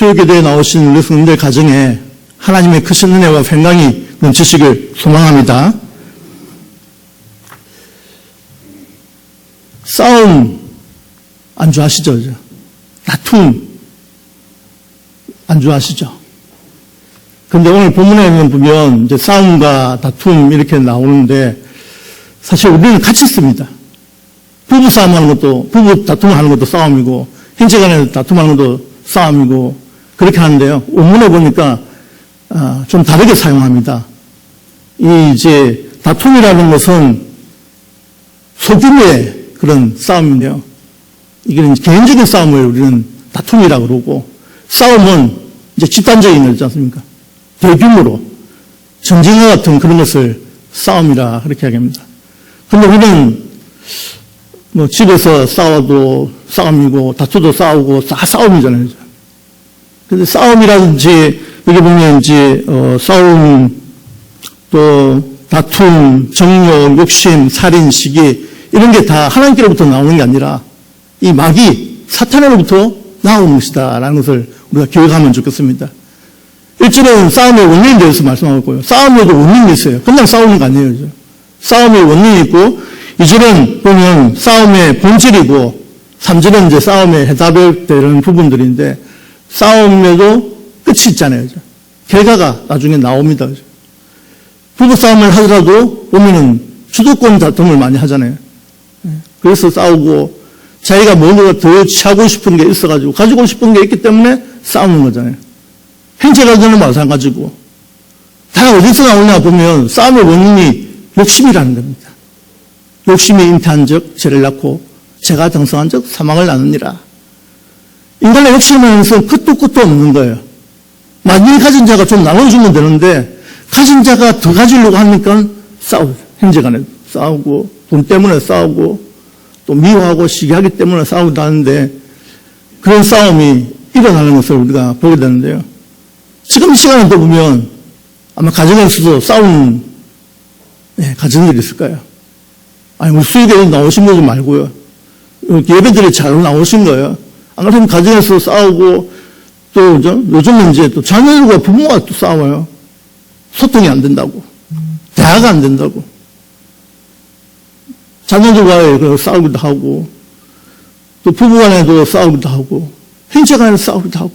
수요기도에 나오신 우리 성도들 가정에 하나님의 크신 은혜와 평강이 넘치시길 소망합니다. 싸움 안 좋아하시죠? 다툼 안 좋아하시죠? 근데 오늘 본문에 보면 이제 싸움과 다툼 이렇게 나오는데 사실 우리는 같이 씁니다. 부부 싸움하는 것도, 부부 다툼하는 것도 싸움이고, 형제 간에 다툼하는 것도 싸움이고, 그렇게 하는데요. 원문에 보니까, 좀 다르게 사용합니다. 이제 다툼이라는 것은 소규모의 그런 싸움인데요. 이게 개인적인 싸움을 우리는 다툼이라고 그러고, 싸움은 이제 집단적인 거지 않습니까? 대규모로, 전쟁과 같은 그런 것을 싸움이라 그렇게 이야기합니다. 근데 우리는 뭐 집에서 싸워도 싸움이고 다투도 싸우고 다 싸움이잖아요. 근데 싸움이라든지 여기 보면 이제 싸움 또 다툼, 정욕, 욕심, 살인, 시기 이런 게 다 하나님께로부터 나오는 게 아니라 이 마귀 사탄으로부터 나오는 것이다라는 것을 우리가 기억하면 좋겠습니다. 1절은 싸움의 원인에 대해서 말씀하고 있고요. 싸움에도 원인이 있어요. 그냥 싸우는 거 아니에요. 싸움의 원인이 있고 2절은 보면 싸움의 본질이고 3절은 이제 싸움의 해답에 되는 부분들인데 싸움에도 끝이 있잖아요. 결과가 나중에 나옵니다. 부부싸움을 하더라도 보면은 주도권 다툼을 많이 하잖아요. 그래서 싸우고 자기가 뭔가 더 취하고 싶은 게 있어가지고 가지고 싶은 게 있기 때문에 싸우는 거잖아요. 형제간에는 마찬가지고 다 어디서 나오냐 보면 싸움의 원인이 욕심이라는 겁니다. 욕심이 잉태한 적 죄를 낳고 죄가 등성한 적 사망을 낳느니라. 인간의 욕심은 끝도 끝도 없는 거예요. 많이 가진 자가 좀 나눠주면 되는데 가진 자가 더 가지려고 하니까 싸우죠. 형제간에 싸우고 돈 때문에 싸우고 또 미워하고 시기하기 때문에 싸우기도 하는데 그런 싸움이 일어나는 것을 우리가 보게 되는데요. 지금 시간에 또 보면 아마 가정에서도 싸우는 가정들이 있을 거예요. 아니, 우리 수익에 나오신 거 좀 말고요. 예배들이 잘 나오신 거예요. 안 그러면 가정에서 싸우고 또 요즘은 이제 또 자녀들과 부모가 또 싸워요. 소통이 안 된다고. 대화가 안 된다고. 자녀들과 싸우기도 하고 또 부부간에도 싸우기도 하고 형제간에도 싸우기도 하고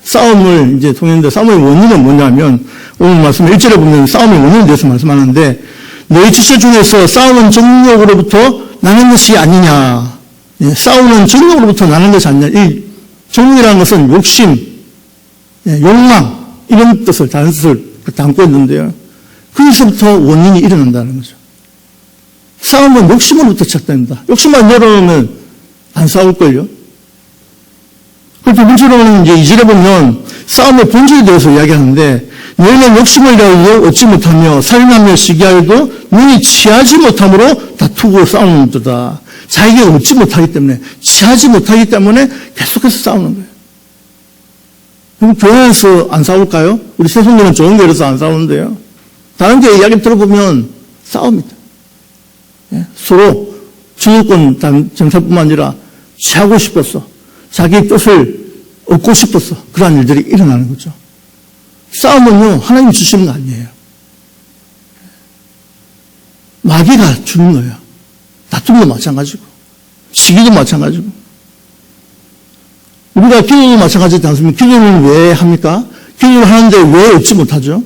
싸움을 이제 통했는데 싸움의 원인은 뭐냐면 오늘 말씀 1절에 보면 싸움의 원인에 대해서 말씀하는데 너희 지체 중에서 싸우는 정욕으로부터 나는 것이 아니냐. 싸우는 정욕으로부터 나는 것이 아니냐. 이 정욕이라는 것은 욕심, 욕망 이런 뜻을 다른 뜻을 담고 있는데요. 거기서부터 원인이 일어난다는 거죠. 싸움은 욕심으로부터 시작됩니다. 욕심만 열어놓으면 안 싸울걸요. 그래서 문제로는 이제 2절에 보면 싸움의 본질에 대해서 이야기하는데 너희는 욕심을 이라도 얻지 못하며 살인하며 시기하여도 눈이 취하지 못함으로 다투고 싸우는도다. 자기가 얻지 못하기 때문에 취하지 못하기 때문에 계속해서 싸우는 거예요. 그럼 교회에서 안 싸울까요? 우리 세속들은 좋은 교회에서 안 싸우는데요. 다른 교회 이야기 들어보면 싸웁니다. 서로 주도권 정사뿐만 아니라 취하고 싶었어. 자기 뜻을 얻고 싶어서 그러한 일들이 일어나는 거죠. 싸움은요, 하나님이 주시는 거 아니에요. 마귀가 주는 거예요. 다툼도 마찬가지고, 시기도 마찬가지고. 우리가 기도도 마찬가지지 않습니까? 기도는 왜 합니까? 기도를 하는데 왜 얻지 못하죠?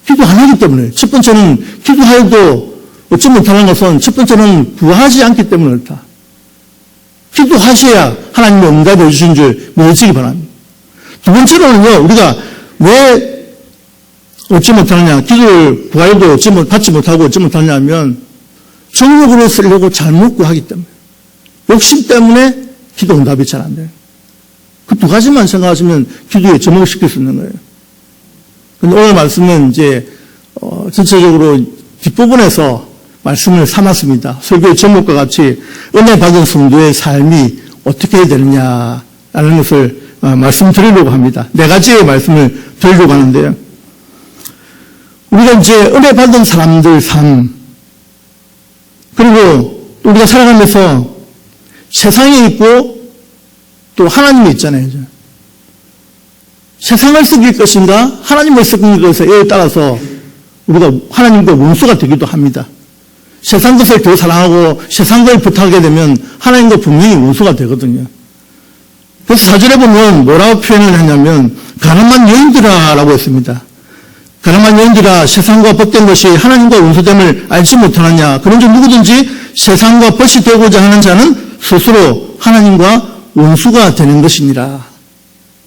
기도 안 하기 때문에. 첫 번째는 기도하여도 얻지 못하는 것은 첫 번째는 구하지 않기 때문에 그렇다. 기도하셔야 하나님이 응답해 주신 줄 믿으시기 바랍니다. 두 번째로는요, 우리가 왜 얻지 못하느냐, 기도를 구하여도 받지 못하고 얻지 못하느냐 하면 정욕으로 쓰려고 잘못 구하기 때문에, 욕심 때문에 기도 응답이 잘 안 돼요. 그 두 가지만 생각하시면 기도에 접목시킬 수 있는 거예요. 근데 오늘 말씀은 이제 전체적으로 뒷부분에서 말씀을 삼았습니다. 설교의 제목과 같이 은혜 받은 성도의 삶이 어떻게 해야 되느냐라는 것을 말씀드리려고 합니다. 4가지의 말씀을 드리려고 하는데요. 우리가 이제 은혜 받은 사람들 삶, 그리고 우리가 살아가면서 세상에 있고 또 하나님이 있잖아요. 세상을 속일 것인가 하나님을 속일 것에 따라서 우리가 하나님과 원수가 되기도 합니다. 세상 것을 더 사랑하고 세상 걸 부탁하게 되면 하나님과 분명히 원수가 되거든요. 그래서 4절에 보면 뭐라고 표현을 했냐면 가늠한 여인들아라고 했습니다. 가늠한 여인들아, 세상과 벗된 것이 하나님과 원수됨을 알지 못하느냐. 그런즉 누구든지 세상과 벗이 되고자 하는 자는 스스로 하나님과 원수가 되는 것이니라.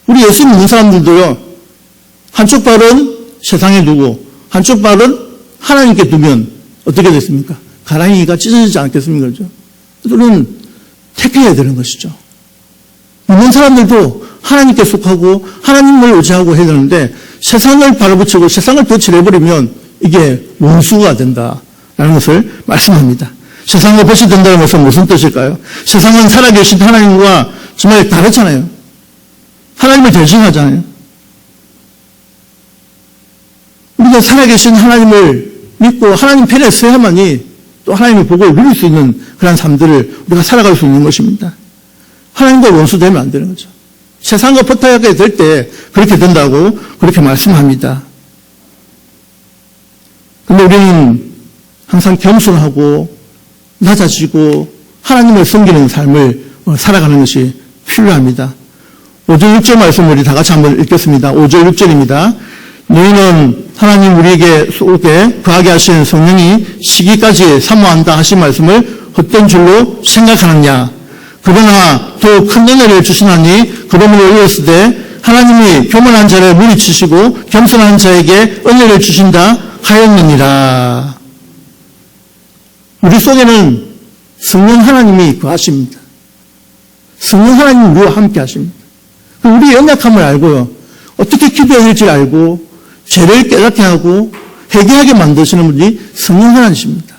우리 예수 믿는 사람들도요, 한쪽 발은 세상에 두고 한쪽 발은 하나님께 두면 어떻게 됐습니까? 가랑이가 찢어지지 않겠습니까? 그렇죠? 우리는 택해야 되는 것이죠. 믿는 사람들도 하나님께 속하고 하나님을 의지하고 해야 되는데 세상을 발붙이고 세상을 덧칠해버리면 이게 원수가 된다라는 것을 말씀합니다. 세상과 벗이 된다는 것은 무슨 뜻일까요? 세상은 살아계신 하나님과 정말 다르잖아요. 하나님을 대신하잖아요. 우리가 살아계신 하나님을 믿고 하나님 편에 서야만이 또 하나님의 복을 누릴 수 있는 그런 삶들을 우리가 살아갈 수 있는 것입니다. 하나님과 원수되면 안 되는 거죠. 세상과 붙어야게 될 때 그렇게 된다고 그렇게 말씀합니다. 그런데 우리는 항상 겸손하고 낮아지고 하나님을 섬기는 삶을 살아가는 것이 필요합니다. 5절 6절 말씀 우리 다 같이 한번 읽겠습니다. 5절 6절입니다. 너희는 하나님 우리에게 속에 거하게 하신 성령이 시기까지 사모한다 하신 말씀을 헛된 줄로 생각하느냐. 그러나 더 큰 은혜를 주시나니 그러므로 이르시되 하나님이 교만한 자를 물리치시고 겸손한 자에게 은혜를 주신다 하였느니라. 우리 속에는 성령 하나님이 거하십니다. 성령 하나님이 우리와 함께 하십니다. 우리의 연약함을 알고요. 어떻게 기도해야 될지 알고 죄를 깨닫게 하고 회개하게 만드시는 분이 성령 하나님이십니다.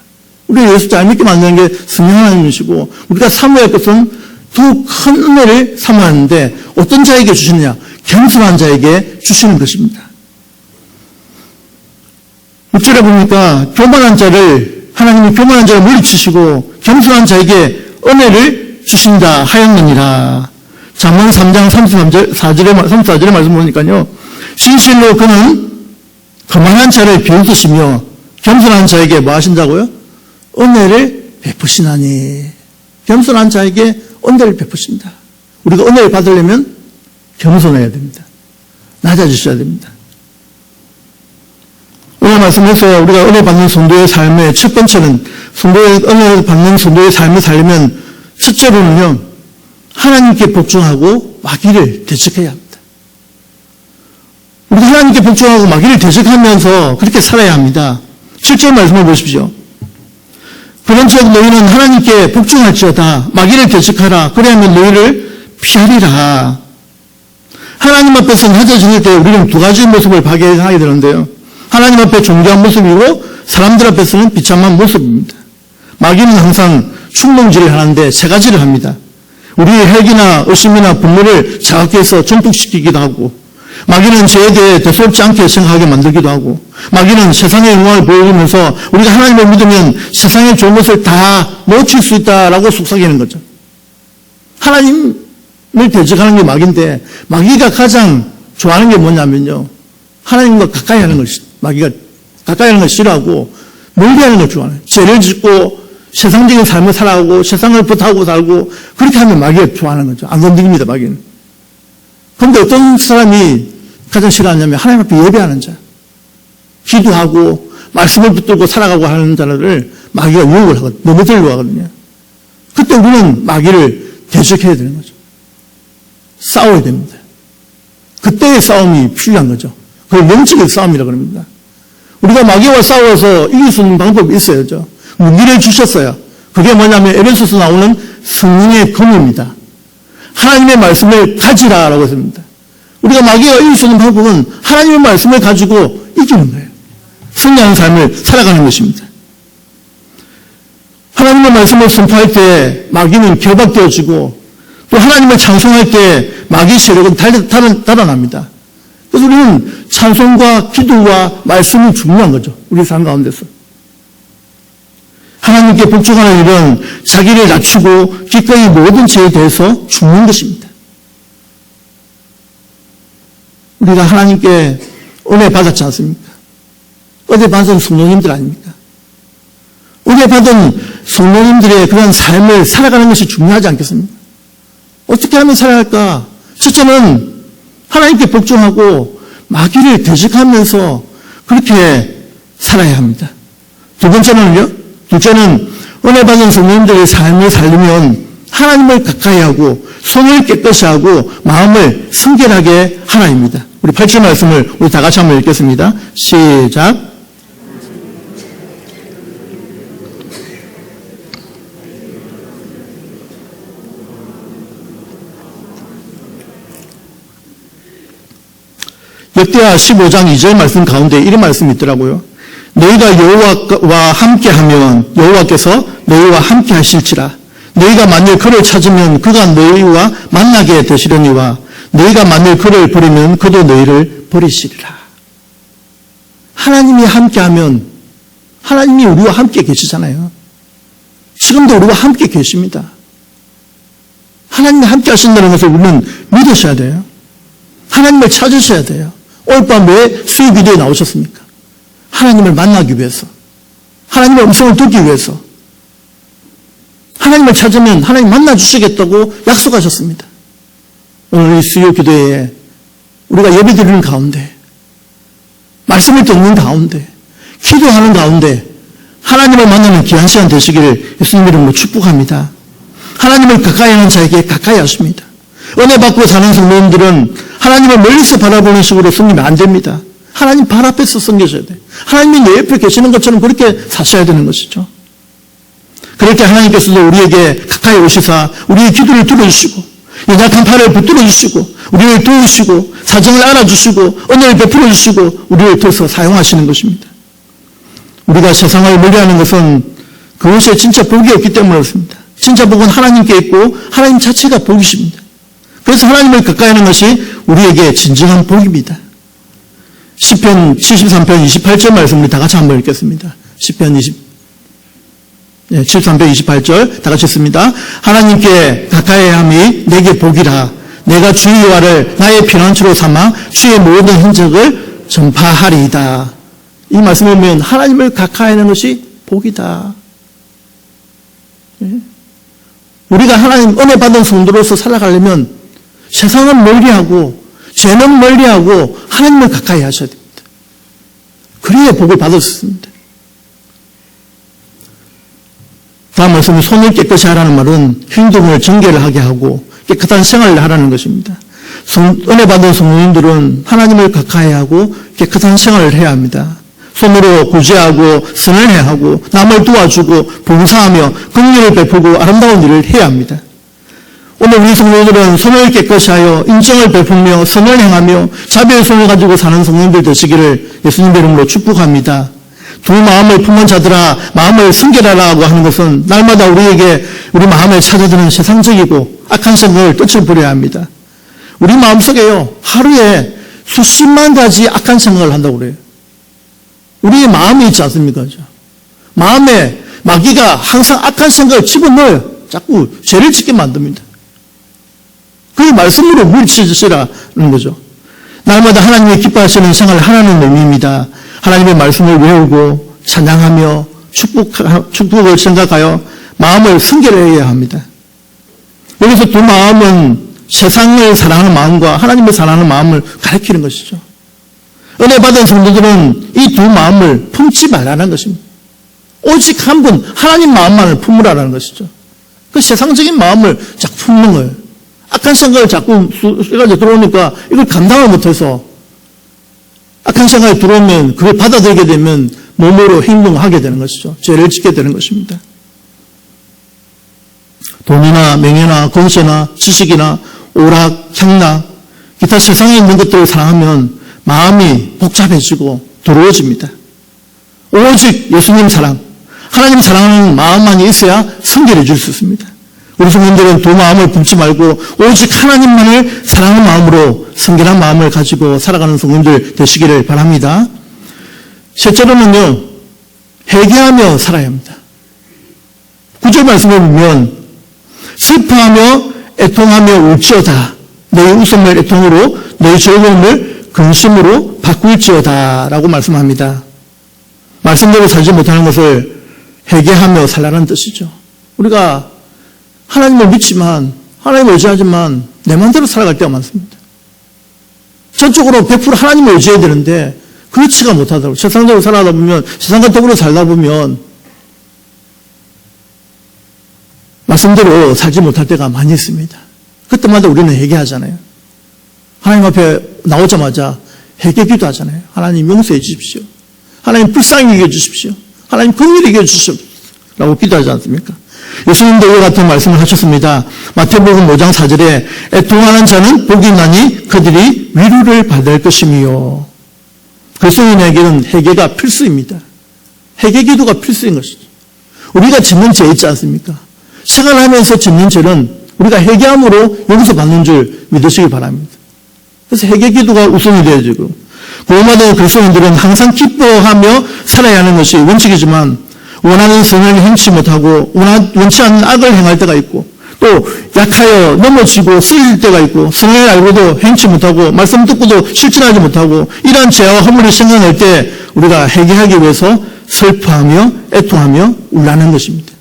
우리가 예수 잘 믿게 만드는 게 성령 하나님이시고 우리가 사모할 것은 더 큰 은혜를 사모하는데 어떤 자에게 주시느냐? 겸손한 자에게 주시는 것입니다. 6절에 보니까 교만한 자를 하나님이 교만한 자를 물리치시고 겸손한 자에게 은혜를 주신다 하였느니라. 잠언 3장 34절의 말씀 보니까요. 진실로 그는 거만한 자를 비웃으시며 겸손한 자에게 뭐 하신다고요? 은혜를 베푸시나니. 겸손한 자에게 은혜를 베푸신다. 우리가 은혜를 받으려면 겸손해야 됩니다. 낮아지셔야 됩니다. 오늘 말씀에서 우리가 은혜 받는 성도의 삶의 첫 번째는 은혜 받는 성도의 삶을 살려면 첫째로는요. 하나님께 복종하고 마귀를 대적해야 합니다. 우리가 하나님께 복종하고 마귀를 대적하면서 그렇게 살아야 합니다. 7절 말씀을 보십시오. 그런즉 너희는 하나님께 복종할지어다 마귀를 대적하라. 그래야면 너희를 피하리라. 하나님 앞에서 낮아질 때 우리는 두 가지 모습을 발견하게 되는데요. 하나님 앞에 존귀한 모습이고 사람들 앞에서는 비참한 모습입니다. 마귀는 항상 충동질을 하는데 세 가지를 합니다. 우리의 혈기나 의심이나 분노를 자극해서 전폭시키기도 하고, 마귀는 죄에 대해 대수롭지 않게 생각하게 만들기도 하고, 마귀는 세상의 영광을 보여주면서 우리가 하나님을 믿으면 세상의 좋은 것을 다 놓칠 수 있다라고 속삭이는 거죠. 하나님을 대적하는 게 마귀인데, 마귀가 가장 좋아하는 게 뭐냐면요, 하나님과 가까이 하는 걸, 마귀가 가까이 하는 걸 싫어하고 멀리 하는 걸 좋아해요. 죄를 짓고 세상적인 삶을 살아가고 세상을 부탁하고 살고 그렇게 하면 마귀가 좋아하는 거죠. 안 건드립니다, 마귀는. 그런데 어떤 사람이 가장 싫어하냐면 하나님 앞에 예배하는 자, 기도하고 말씀을 붙들고 살아가고 하는 자를 마귀가 유혹을 하거든요. 넘어뜨리려고 하거든요. 그때 우리는 마귀를 대적해야 되는 거죠. 싸워야 됩니다. 그때의 싸움이 필요한 거죠. 그걸 영적인 싸움이라고 합니다. 우리가 마귀와 싸워서 이길 수 있는 방법이 있어야죠. 무기를 주셨어요. 그게 뭐냐면 에베소서 나오는 성령의 검입니다. 하나님의 말씀을 가지라라고 했습니다. 우리가 마귀가 이길 수 있는 방법은 하나님의 말씀을 가지고 이기는 거예요. 승리하는 삶을 살아가는 것입니다. 하나님의 말씀을 선포할 때 마귀는 결박되어지고 또 하나님을 찬송할 때 마귀 세력은 달아납니다. 그래서 우리는 찬송과 기도와 말씀이 중요한 거죠. 우리 삶 가운데서. 하나님께 복종하는 일은 자기를 낮추고 기꺼이 모든 죄에 대해서 죽는 것입니다. 우리가 하나님께 은혜 받았지 않습니까? 은혜 받은 성도님들 아닙니까? 은혜 받은 성도님들의 그런 삶을 살아가는 것이 중요하지 않겠습니까? 어떻게 하면 살아갈까? 첫째는 하나님께 복종하고 마귀를 대적하면서 그렇게 살아야 합니다. 두 번째는요? 둘째는 은혜 받은 성도님들의 삶을 살려면 하나님을 가까이 하고 손을 깨끗이 하고 마음을 순결하게 하나입니다. 우리 8절 말씀을 우리 다 같이 한번 읽겠습니다. 시작. 역대하 15장 2절 말씀 가운데 이런 말씀이 있더라고요. 너희가 여호와와 함께하면 여호와께서 너희와 함께 하실지라. 너희가 만일 그를 찾으면 그가 너희와 만나게 되시려니와 너희가 만일 그를 버리면 그도 너희를 버리시리라. 하나님이 함께하면 하나님이 우리와 함께 계시잖아요. 지금도 우리와 함께 계십니다. 하나님이 함께 하신다는 것을 우리는 믿으셔야 돼요. 하나님을 찾으셔야 돼요. 오늘 밤 왜 수요기도에 나오셨습니까? 하나님을 만나기 위해서, 하나님의 음성을 듣기 위해서, 하나님을 찾으면 하나님 만나주시겠다고 약속하셨습니다. 오늘 이 수요기도에 우리가 예배드리는 가운데, 말씀을 듣는 가운데, 기도하는 가운데 하나님을 만나는 귀한 시간 되시기를 예수님 이름으로 축복합니다. 하나님을 가까이 하는 자에게 가까이 하십니다. 은혜 받고 사는 성도님들은 하나님을 멀리서 바라보는 식으로 섬기면 안 됩니다. 하나님 발 앞에서 섬겨줘야 돼요. 하나님이 내 옆에 계시는 것처럼 그렇게 사셔야 되는 것이죠. 그렇게 하나님께서도 우리에게 가까이 오시사 우리의 기도를 들어주시고 연약한 팔을 붙들어 주시고 우리를 도우시고 사정을 알아주시고 은혜를 베풀어 주시고 우리를 더서 사용하시는 것입니다. 우리가 세상을 멀리하는 것은 그것에 진짜 복이 없기 때문에 그렇습니다. 진짜 복은 하나님께 있고 하나님 자체가 복이십니다. 그래서 하나님을 가까이 하는 것이 우리에게 진정한 복입니다. 시편 73편 28절 말씀 우리 다 같이 한번 읽겠습니다. 시편 73편 28절 다 같이 읽습니다. 하나님께 가까이 함이 내게 복이라. 내가 주의 여호와를 나의 피난처로 삼아 주의 모든 흔적을 전파하리이다. 이 말씀을 보면 하나님을 가까이 하는 것이 복이다. 우리가 하나님 은혜 받은 성도로서 살아가려면 세상은 멀리하고 죄는 멀리하고 하나님을 가까이 하셔야 됩니다. 그래야 복을 받을 수 있습니다. 다음 말씀은 손을 깨끗이 하라는 말은 행동을 정결을 하게 하고 깨끗한 생활을 하라는 것입니다. 은혜 받은 성도님들은 하나님을 가까이 하고 깨끗한 생활을 해야 합니다. 손으로 구제하고 선을 행하고 남을 도와주고 봉사하며 긍휼을 베푸고 아름다운 일을 해야 합니다. 오늘 우리 성도들은 손을 깨끗이 하여 인정을 베풀며 선을 행하며 자비의 손을 가지고 사는 성도들 되시기를 예수님 이름으로 축복합니다. 두 마음을 품은 자들아 마음을 순결하라고 하는 것은 날마다 우리에게 우리 마음을 찾아드는 세상적이고 악한 생각을 떨쳐버려야 합니다. 우리 마음속에요 하루에 수십만 가지 악한 생각을 한다고 그래요. 우리의 마음이 있지 않습니까? 마음에 마귀가 항상 악한 생각을 집어넣어요. 자꾸 죄를 짓게 만듭니다. 그 말씀으로 물리치시라는 거죠. 날마다 하나님의 기뻐하시는 생활을 하라는 의미입니다. 하나님의 말씀을 외우고 찬양하며 축복을 생각하여 마음을 순결해야 합니다. 여기서 두 마음은 세상을 사랑하는 마음과 하나님을 사랑하는 마음을 가리키는 것이죠. 은혜 받은 성도들은 이 두 마음을 품지 말라는 것입니다. 오직 한 분 하나님 마음만을 품으라는 것이죠. 그 세상적인 마음을 자꾸 품는 거예요. 악한 생각을 자꾸 해가지고 들어오니까 이걸 감당을 못해서 악한 생각이 들어오면 그걸 받아들이게 되면 몸으로 행동하게 되는 것이죠. 죄를 짓게 되는 것입니다. 돈이나 명예나 권세나 지식이나 오락, 향락, 기타 세상에 있는 것들을 사랑하면 마음이 복잡해지고 더러워집니다. 오직 예수님 사랑, 하나님 사랑하는 마음만이 있어야 순결해질 수 있습니다. 우리 성도들은 두 마음을 품지 말고 오직 하나님만을 사랑하는 마음으로 순결한 마음을 가지고 살아가는 성도들 되시기를 바랍니다. 셋째로는요, 회개하며 살아야 합니다. 9절 말씀을 보면 슬퍼하며 애통하며 울지어다. 너희 웃음을 애통으로 너희 즐거움을 근심으로 바꿀지어다라고 말씀합니다. 말씀대로 살지 못하는 것을 회개하며 살라는 뜻이죠. 우리가 하나님을 믿지만, 하나님을 의지하지만 내 마음대로 살아갈 때가 많습니다. 전적으로 100% 하나님을 의지해야 되는데 그렇지가 못하더라고요. 세상적으로 살아다 보면, 세상과 더불어 살다 보면 말씀대로 살지 못할 때가 많이 있습니다. 그때마다 우리는 회개하잖아요. 하나님 앞에 나오자마자 회개 기도하잖아요. 하나님 용서해 주십시오. 하나님 불쌍히 여겨 주십시오. 하나님 긍휼히 여겨 주십시오. 라고 기도하지 않습니까? 예수님도 이와 같은 말씀을 하셨습니다. 마태복음 5장 4절에 애통하는 자는 복이 나니 그들이 위로를 받을 것이며, 그리스도인에게는 회개가 필수입니다. 회개 기도가 필수인 것이죠. 우리가 짓는 죄 있지 않습니까? 생활하면서 짓는 죄는 우리가 회개함으로 용서받는 줄 믿으시기 바랍니다. 그래서 회개 기도가 우선이 되어지고, 구원받은 그리스도인들은 항상 기뻐하며 살아야 하는 것이 원칙이지만 원하는 선을 행치 못하고 원치 않는 악을 행할 때가 있고, 또 약하여 넘어지고 쓰일 때가 있고, 선을 알고도 행치 못하고 말씀 듣고도 실천하지 못하고, 이러한 죄와 허물이 생겨날 때 우리가 회개하기 위해서 슬퍼하며 애통하며 울라는 것입니다.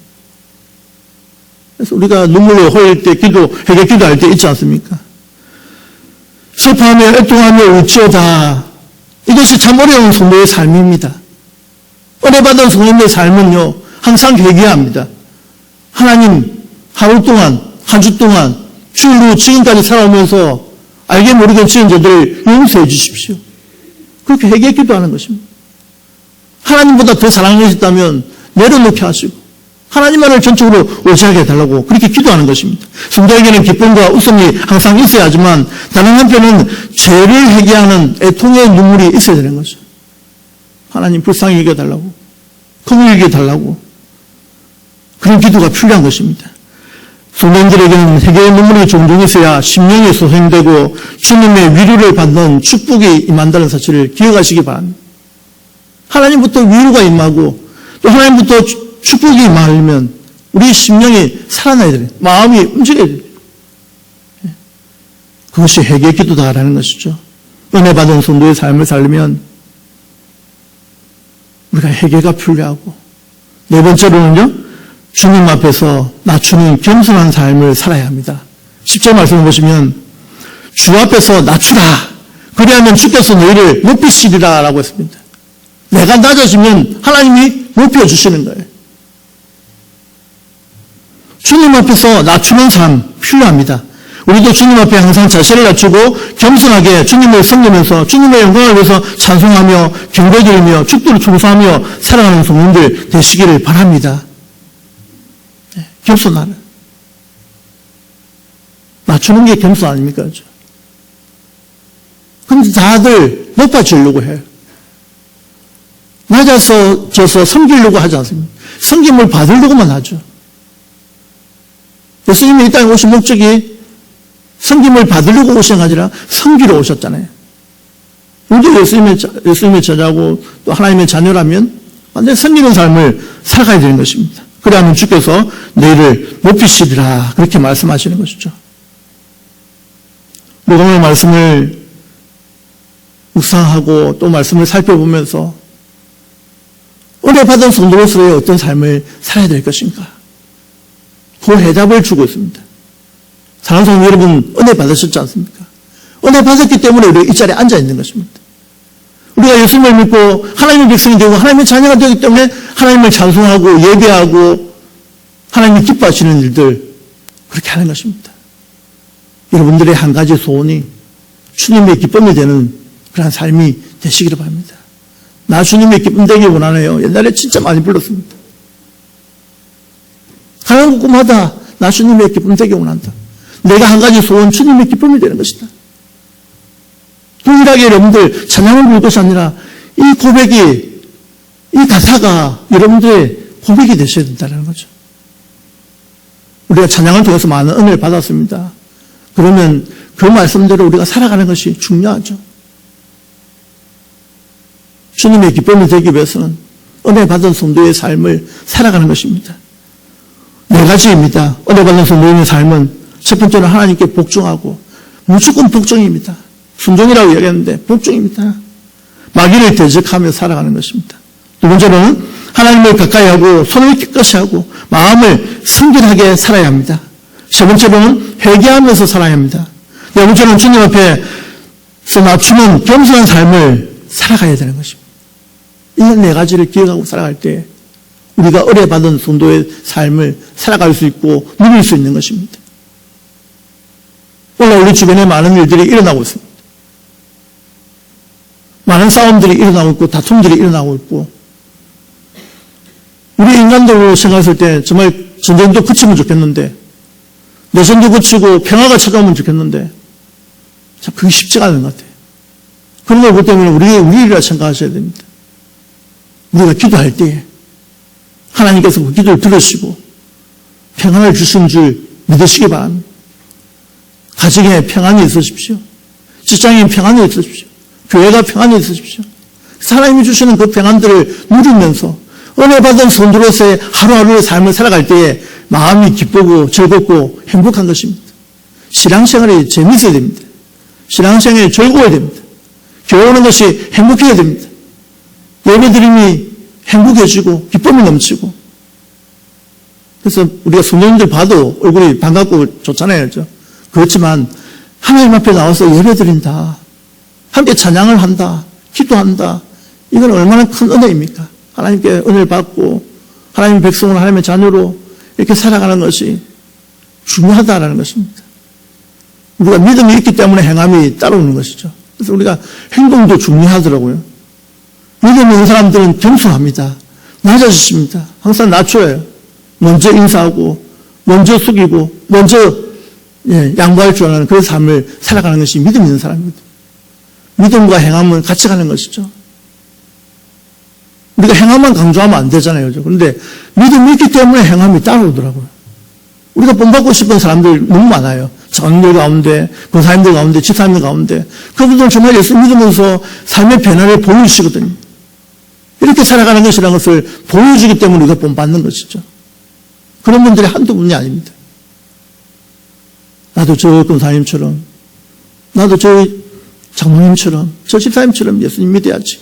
그래서 우리가 눈물로 흘릴 때 회개 기도할 때 있지 않습니까? 슬퍼하며 애통하며 울지어다. 이것이 참 어려운 성도의 삶입니다. 은혜받은 성도의 삶은요, 항상 회개해야 합니다. 하나님, 하루 동안, 한 주 동안, 주일로 지금까지 살아오면서 알게 모르게 지은 죄들을 용서해 주십시오. 그렇게 회개 기도하는 것입니다. 하나님보다 더 사랑하셨다면 내려놓게 하시고, 하나님만을 전적으로 의지하게 해달라고 그렇게 기도하는 것입니다. 성도에게는 기쁨과 웃음이 항상 있어야 하지만, 다른 한편은 죄를 회개하는 애통의 눈물이 있어야 되는 거죠. 하나님 불쌍히 여겨달라고, 긍휼히 여겨달라고, 그런 기도가 필요한 것입니다. 성도인들에게는 회개의 눈물이 종종 있어야 심령이 소생되고 주님의 위로를 받는 축복이 임한다는 사실을 기억하시기 바랍니다. 하나님부터 위로가 임하고 또 하나님부터 축복이 임하려면 우리 심령이 살아나야 돼요. 마음이 움직여야 돼요. 그것이 회개 기도다라는 것이죠. 은혜 받은 성도의 삶을 살려면 우리가 회개가 필요하고, 네 번째로는요, 주님 앞에서 낮추는 겸손한 삶을 살아야 합니다. 10절 말씀을 보시면 주 앞에서 낮추라. 그리하면 주께서 너희를 높이시리라 라고 했습니다. 내가 낮아지면 하나님이 높여주시는 거예요. 주님 앞에서 낮추는 삶 필요합니다. 우리도 주님 앞에 항상 자신을 낮추고 겸손하게 주님을 섬기면서 주님의 영광을 위해서 찬송하며 경배드리며 축도를 충성하며 살아가는 성도들 되시기를 바랍니다. 겸손하는. 낮추는 게 겸손 아닙니까? 그렇죠? 근데 다들 높아지려고 해요. 낮아져서 섬기려고 하지 않습니다. 섬김을 받으려고만 하죠. 예수님이 이 땅에 오신 목적이 섬김을 받으려고 오신 게 아니라 섬기러 오셨잖아요. 우리도 예수님의 제자고 또 하나님의 자녀라면 완전히 섬기는 삶을 살아가야 되는 것입니다. 그러면 주께서 너희를 높이시리라 그렇게 말씀하시는 것이죠. 오늘 말씀을 묵상하고 또 말씀을 살펴보면서 은혜 받은 성도로서의 어떤 삶을 살아야 될 것인가, 그 해답을 주고 있습니다. 사랑하는 성도 여러분, 은혜 받으셨지 않습니까? 은혜 받았기 때문에 우리가 이 자리에 앉아 있는 것입니다. 우리가 예수님을 믿고 하나님의 백성이 되고 하나님의 자녀가 되기 때문에 하나님을 찬송하고 예배하고 하나님이 기뻐하시는 일들 그렇게 하는 것입니다. 여러분들의 한 가지 소원이 주님의 기쁨이 되는 그런 삶이 되시기를 바랍니다. 나 주님의 기쁨 되길 원하네요. 옛날에 진짜 많이 불렀습니다. 하나님 꿈마다 나 주님의 기쁨 되길 원한다. 내가 한 가지 소원, 주님의 기쁨이 되는 것이다. 동일하게 여러분들 찬양을 부를 것이 아니라 이 고백이, 이 가사가 여러분들의 고백이 되셔야 된다는 거죠. 우리가 찬양을 통해서 많은 은혜를 받았습니다. 그러면 그 말씀대로 우리가 살아가는 것이 중요하죠. 주님의 기쁨이 되기 위해서는 은혜 받은 성도의 삶을 살아가는 것입니다. 네 가지입니다. 은혜 받은 성도의 삶은 첫 번째는 하나님께 복종하고, 무조건 복종입니다. 순종이라고 이야기했는데 복종입니다. 마귀를 대적하며 살아가는 것입니다. 두 번째로는 하나님을 가까이 하고 손을 깨끗이 하고 마음을 성결하게 살아야 합니다. 세 번째로는 회개하면서 살아야 합니다. 네 번째로는 주님 앞에서 맞추는 겸손한 삶을 살아가야 되는 것입니다. 이런 네 가지를 기억하고 살아갈 때 우리가 의뢰받은 성도의 삶을 살아갈 수 있고 누릴 수 있는 것입니다. 오늘 우리 주변에 많은 일들이 일어나고 있습니다. 많은 싸움들이 일어나고 있고 다툼들이 일어나고 있고 우리 인간적으로 생각했을 때 정말 전쟁도 그치면 좋겠는데 내전도 그치고 평화가 찾아오면 좋겠는데 참 그게 쉽지가 않은 것 같아요. 그런 걸 볼 때는 우리 일이라 생각하셔야 됩니다. 우리가 기도할 때에 하나님께서 그 기도를 들으시고 평안을 주신 줄 믿으시기 바랍니다. 가정에 평안이 있으십시오. 직장에 평안이 있으십시오. 교회가 평안이 있으십시오. 하나님이 주시는 그 평안들을 누리면서 은혜 받은 성도로서의 하루하루의 삶을 살아갈 때에 마음이 기쁘고 즐겁고 행복한 것입니다. 신앙생활이 재미있어야 됩니다. 신앙생활이 즐거워야 됩니다. 교회 오는 것이 행복해야 됩니다. 예배드림이 행복해지고 기쁨이 넘치고 그래서 우리가 성도님들 봐도 얼굴이 반갑고 좋잖아요. 그렇지만 하나님 앞에 나와서 예배드린다. 함께 찬양을 한다. 기도한다. 이건 얼마나 큰 은혜입니까? 하나님께 은혜를 받고 하나님의 백성으로 하나님의 자녀로 이렇게 살아가는 것이 중요하다라는 것입니다. 우리가 믿음이 있기 때문에 행함이 따라오는 것이죠. 그래서 우리가 행동도 중요하더라고요. 믿음이 있는 사람들은 겸손합니다. 낮아지십니다. 항상 낮춰요. 먼저 인사하고 먼저 숙이고 먼저 양보할 줄 아는 그런 삶을 살아가는 것이 믿음 있는 사람입니다. 믿음과 행함은 같이 가는 것이죠. 우리가 행함만 강조하면 안 되잖아요. 그런데 믿음이 있기 때문에 행함이 따라오더라고요. 우리가 본받고 싶은 사람들 너무 많아요. 전들 가운데, 권사님들 가운데, 집사님들 가운데. 그분들은 정말 예수 믿으면서 삶의 변화를 보여주시거든요. 이렇게 살아가는 것이라는 것을 보여주기 때문에 우리가 본받는 것이죠. 그런 분들이 한두 분이 아닙니다. 나도 저 권사님처럼, 나도 저 장모님처럼, 저 집사님처럼 예수님 믿어야지.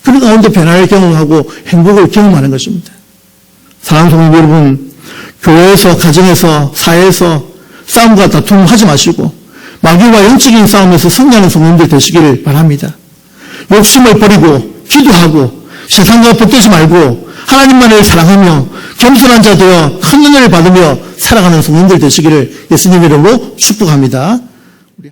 그런 가운데 변화를 경험하고 행복을 경험하는 것입니다. 사랑하는 성도 여러분, 교회에서, 가정에서, 사회에서 싸움과 다툼하지 마시고 마귀와 영적인 싸움에서 승리하는 성도님들 되시기를 바랍니다. 욕심을 버리고 기도하고 세상과 벗기지 말고 하나님만을 사랑하며 겸손한 자 되어 큰 은혜를 받으며 살아가는 성도님들 되시기를 예수님의 이름으로 축복합니다.